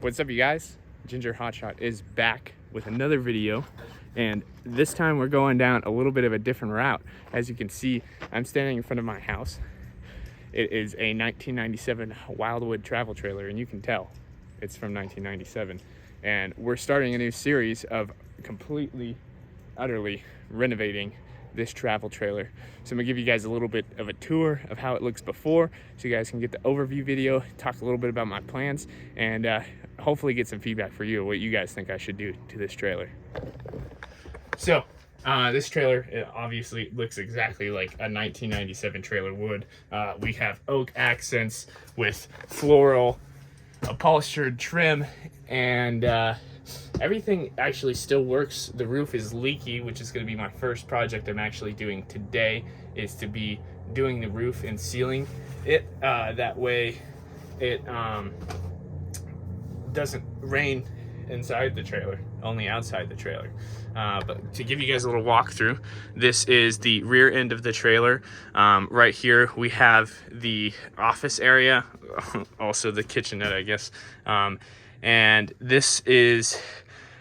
What's up, you guys? Ginger Hotshot is back with another video, and this time we're going down a little bit of a different route. As you can see, I'm standing in front of my house. It is a 1997 Wildwood travel trailer, and you can tell it's from 1997. And we're starting a new series of completely, utterly renovating this travel trailer. So I'm gonna give you guys a little bit of a tour of how it looks before, so you guys can get the overview video, talk a little bit about my plans, and hopefully get some feedback for you, what you guys think I should do to this trailer. So this trailer, it obviously looks exactly like a 1997 trailer would. We have oak accents with floral upholstered trim, and everything actually still works. The roof is leaky, which is going to be my first project I'm actually doing today, is to be doing the roof and sealing it. That way it doesn't rain inside the trailer, only outside the trailer. But to give you guys a little walkthrough, this is the rear end of the trailer. Right here we have the office area, also the kitchenette, I guess. And this is,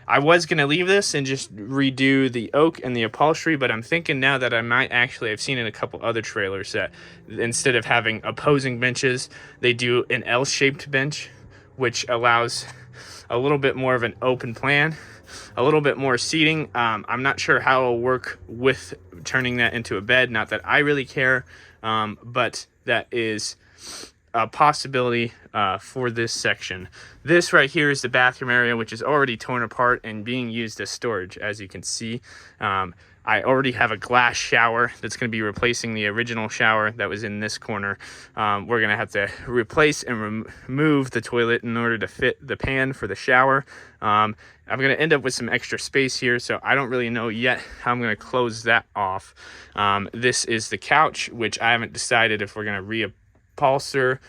I was gonna leave this and just redo the oak and the upholstery, but I'm thinking now that I might actually, I've seen in a couple other trailers that instead of having opposing benches, they do an L-shaped bench, which allows a little bit more of an open plan, a little bit more seating. I'm not sure how it'll work with turning that into a bed, not that I really care, but that is a possibility for this section. This right here is the bathroom area, which is already torn apart and being used as storage. As you can see, I already have a glass shower that's going to be replacing the original shower that was in this corner. We're going to have to replace and remove the toilet in order to fit the pan for the shower. I'm going to end up with some extra space here, so I don't really know yet how I'm going to close that off. This is the couch, which I haven't decided if we're going to reupholster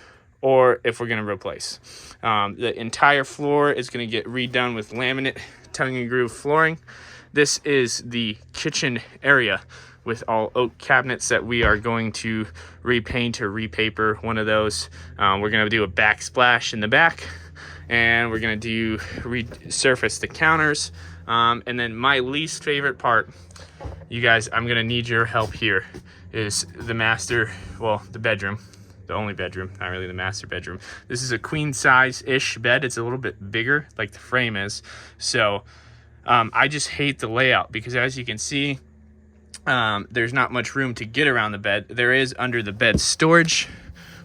or if we're going to replace. The entire floor is going to get redone with laminate tongue and groove flooring. This is the kitchen area with all oak cabinets that we are going to repaint or repaper one of those. We're going to do a backsplash in the back, and we're going to resurface the counters. And then my least favorite part, you guys, I'm going to need your help here, is the master, well, the bedroom. The only bedroom, not really the master bedroom. This is a queen size-ish bed. It's a little bit bigger, like the frame is. So I just hate the layout because, as you can see, there's not much room to get around the bed. There is under the bed storage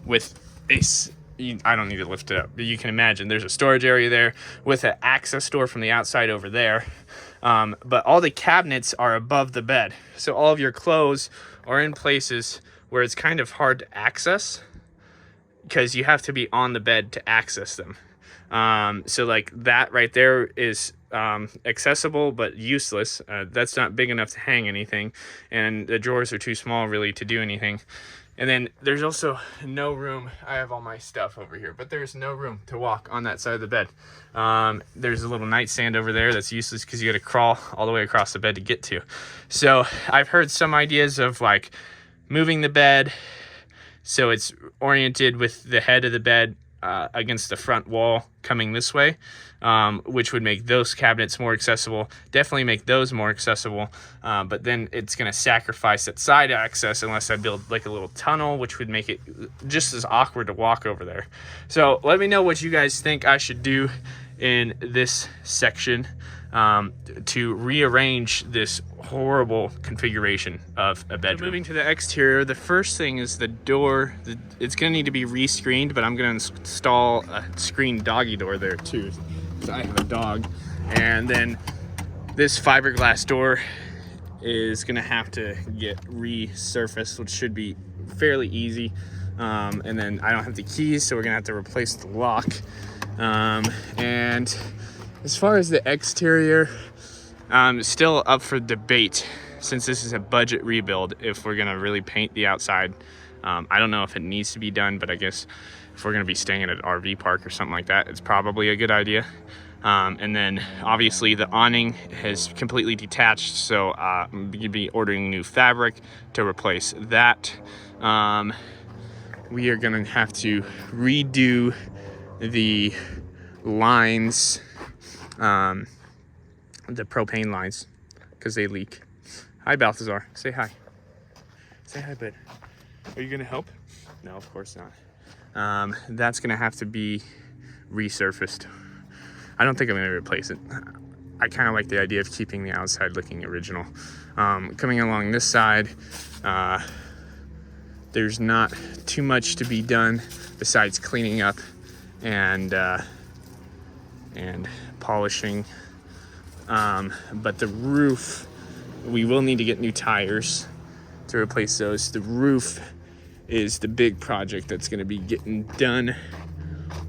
with I don't need to lift it up, but you can imagine there's a storage area there with an access door from the outside over there. But all the cabinets are above the bed. So all of your clothes are in places where it's kind of hard to access, because you have to be on the bed to access them. So like that right there is accessible but useless. That's not big enough to hang anything, and the drawers are too small really to do anything. And then there's also no room. I have all my stuff over here, but there's no room to walk on that side of the bed. There's a little nightstand over there that's useless because you got to crawl all the way across the bed to get to. So I've heard some ideas of like moving the bed so it's oriented with the head of the bed against the front wall coming this way, which would make those cabinets more accessible, definitely make those more accessible, but then it's going to sacrifice that side access unless I build like a little tunnel, which would make it just as awkward to walk over there. So let me know what you guys think I should do in this section to rearrange this horrible configuration of a bedroom. So moving to the exterior, the first thing is the door. It's going to need to be re-screened, but I'm going to install a screened doggy door there too, because I have a dog. And then this fiberglass door is going to have to get resurfaced, which should be fairly easy. And then I don't have the keys, so we're going to have to replace the lock. And as far as the exterior, still up for debate, since this is a budget rebuild, if we're gonna really paint the outside. I don't know if it needs to be done, but I guess if we're gonna be staying at an RV park or something like that, it's probably a good idea. And then obviously the awning has completely detached, so I'm gonna be ordering new fabric to replace that. We are gonna have to redo the lines, the propane lines, because they leak. Hi, Balthazar. Say hi. Say hi, bud. Are you gonna help? No, of course not. That's gonna have to be resurfaced. I don't think I'm gonna replace it. I kind of like the idea of keeping the outside looking original. Coming along this side, there's not too much to be done besides cleaning up and polishing. But the roof, we will need to get new tires to replace those. The roof is the big project that's going to be getting done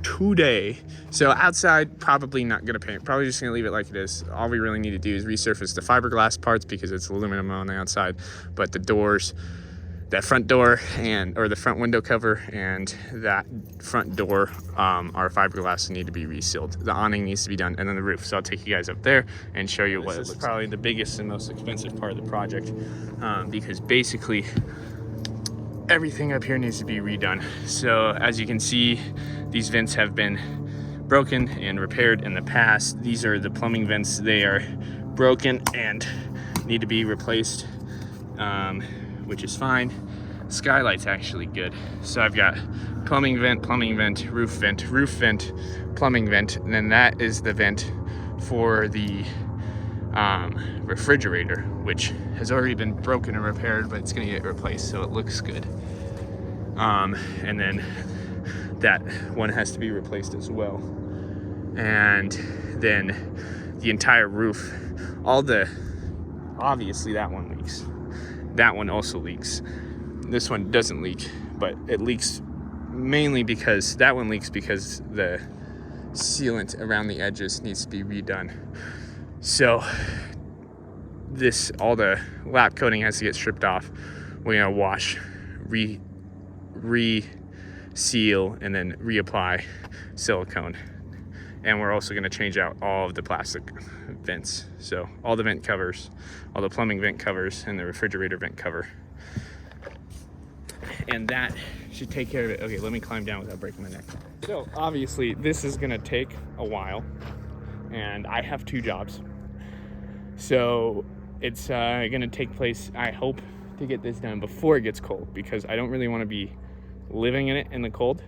today. So outside, probably not going to paint. Probably just going to leave it like it is. All we really need to do is resurface the fiberglass parts because it's aluminum on the outside. But the doors, that front door or the front window cover and that front door are fiberglass and need to be resealed. The awning needs to be done, and then the roof. So I'll take you guys up there and show you what it looks like. Probably the biggest and most expensive part of the project, because basically everything up here needs to be redone. So as you can see, these vents have been broken and repaired in the past. These are the plumbing vents. They are broken and need to be replaced, which is fine. Skylight's actually good. So I've got plumbing vent, roof vent, plumbing vent, and then that is the vent for the refrigerator, which has already been broken and repaired, but it's gonna get replaced, so it looks good. And then that one has to be replaced as well. And then the entire roof, obviously that one leaks. That one also leaks. This one doesn't leak, but it leaks mainly because that one leaks because the sealant around the edges needs to be redone. So all the lap coating has to get stripped off. We're gonna wash, re-seal, and then reapply silicone. And we're also gonna change out all of the plastic vents. So all the vent covers, all the plumbing vent covers, and the refrigerator vent cover. And that should take care of it. Okay, let me climb down without breaking my neck. So obviously this is gonna take a while, and I have 2 jobs. So it's gonna take place, I hope to get this done before it gets cold, because I don't really wanna be living in it in the cold.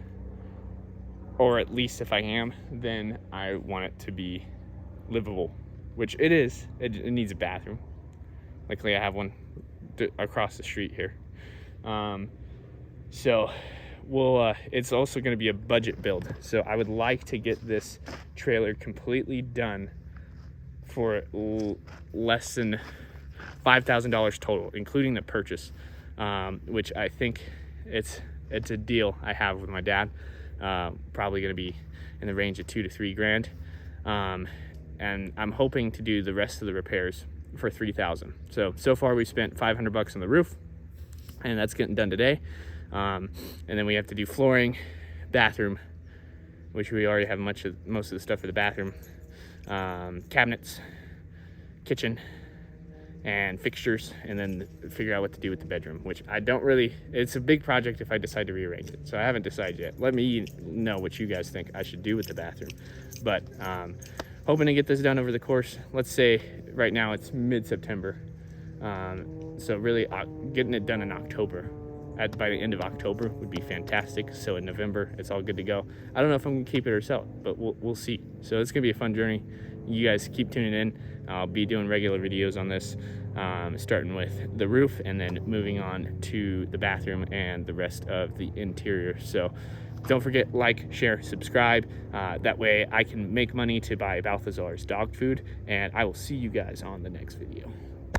Or at least if I am, then I want it to be livable, which it is. It needs a bathroom. Luckily I have one across the street here. So it's also gonna be a budget build. So I would like to get this trailer completely done for less than $5,000 total, including the purchase, which I think it's a deal I have with my dad. Probably going to be in the range of $2 to $3 grand, and I'm hoping to do the rest of the repairs for $3,000. So far we spent $500 on the roof, and that's getting done today. And then we have to do flooring, bathroom, which we already have most of the stuff for the bathroom, cabinets, kitchen, and fixtures, and then figure out what to do with the bedroom, which it's a big project if I decide to rearrange it. So I haven't decided yet. Let me know what you guys think I should do with the bathroom. But hoping to get this done over the course, let's say right now it's mid-September. So really getting it done in October, by the end of October would be fantastic. So in November, it's all good to go. I don't know if I'm gonna keep it or sell it, but we'll see. So it's gonna be a fun journey. You guys keep tuning in. I'll be doing regular videos on this, starting with the roof and then moving on to the bathroom and the rest of the interior. So don't forget, like, share, subscribe. That way I can make money to buy Balthazar's dog food, and I will see you guys on the next video.